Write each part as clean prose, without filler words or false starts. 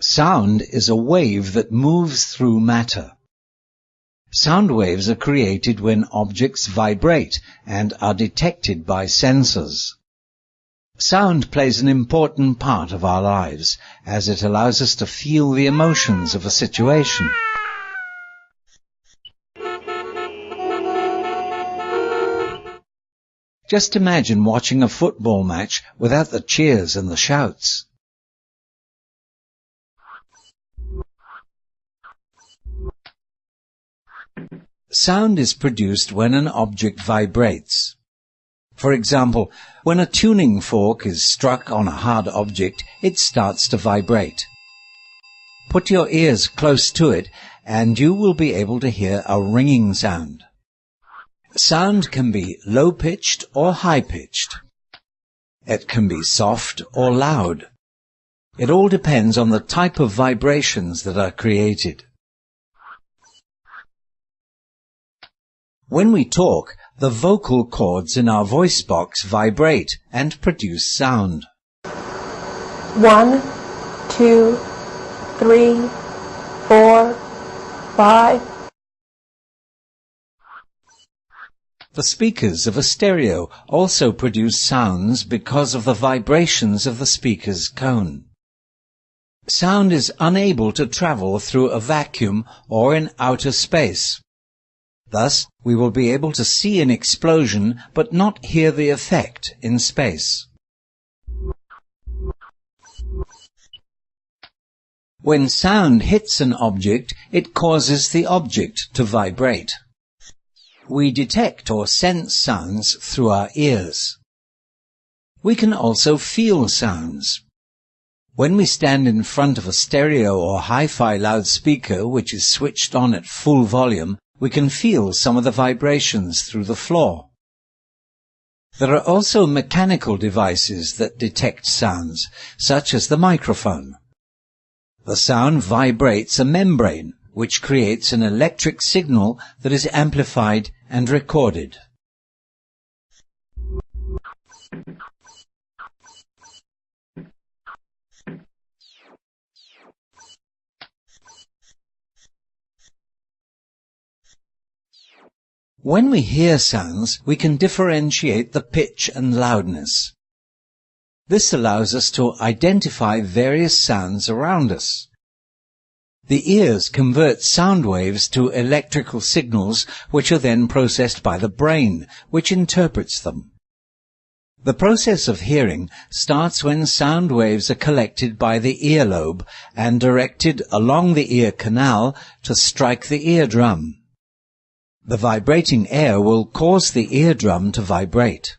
Sound is a wave that moves through matter. Sound waves are created when objects vibrate and are detected by sensors. Sound plays an important part of our lives, as it allows us to feel the emotions of a situation. Just imagine watching a football match without the cheers and the shouts. Sound is produced when an object vibrates. For example, when a tuning fork is struck on a hard object, it starts to vibrate. Put your ears close to it, and you will be able to hear a ringing sound. Sound can be low-pitched or high-pitched. It can be soft or loud. It all depends on the type of vibrations that are created. When we talk, the vocal cords in our voice box vibrate and produce sound. 1, 2, 3, 4, 5. The speakers of a stereo also produce sounds because of the vibrations of the speaker's cone. Sound is unable to travel through a vacuum or in outer space. Thus, we will be able to see an explosion but not hear the effect in space. When sound hits an object, it causes the object to vibrate. We detect or sense sounds through our ears. We can also feel sounds. When we stand in front of a stereo or hi-fi loudspeaker which is switched on at full volume, we can feel some of the vibrations through the floor. There are also mechanical devices that detect sounds, such as the microphone. The sound vibrates a membrane, which creates an electric signal that is amplified and recorded. When we hear sounds, we can differentiate the pitch and loudness. This allows us to identify various sounds around us. The ears convert sound waves to electrical signals, which are then processed by the brain, which interprets them. The process of hearing starts when sound waves are collected by the earlobe and directed along the ear canal to strike the eardrum. The vibrating air will cause the eardrum to vibrate.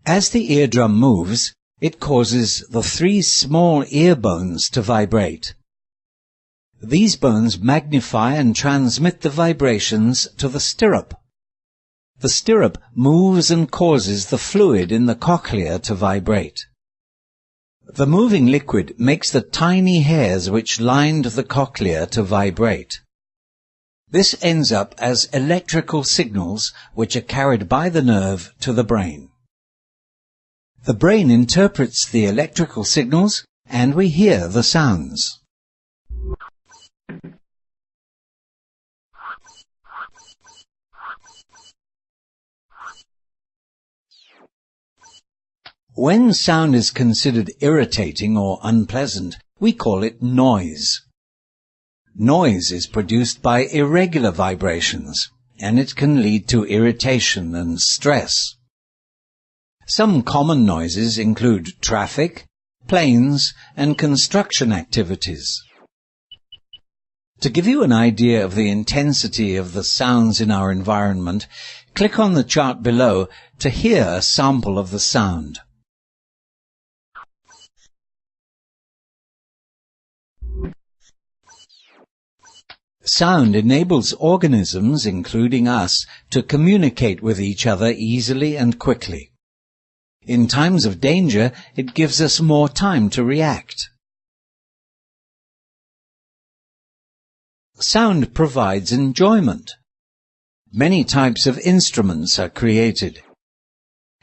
As the eardrum moves, it causes the 3 small ear bones to vibrate. These bones magnify and transmit the vibrations to the stirrup. The stirrup moves and causes the fluid in the cochlea to vibrate. The moving liquid makes the tiny hairs which lined the cochlea to vibrate. This ends up as electrical signals which are carried by the nerve to the brain. The brain interprets the electrical signals and we hear the sounds. When sound is considered irritating or unpleasant, we call it noise. Noise is produced by irregular vibrations, and it can lead to irritation and stress. Some common noises include traffic, planes, and construction activities. To give you an idea of the intensity of the sounds in our environment, click on the chart below to hear a sample of the sound. Sound enables organisms, including us, to communicate with each other easily and quickly. In times of danger, it gives us more time to react. Sound provides enjoyment. Many types of instruments are created.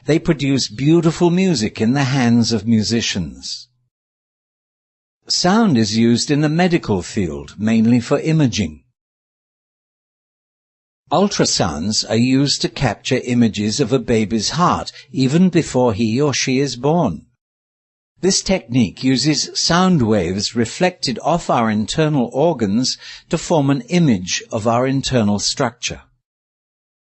They produce beautiful music in the hands of musicians. Sound is used in the medical field, mainly for imaging. Ultrasounds are used to capture images of a baby's heart even before he or she is born. This technique uses sound waves reflected off our internal organs to form an image of our internal structure.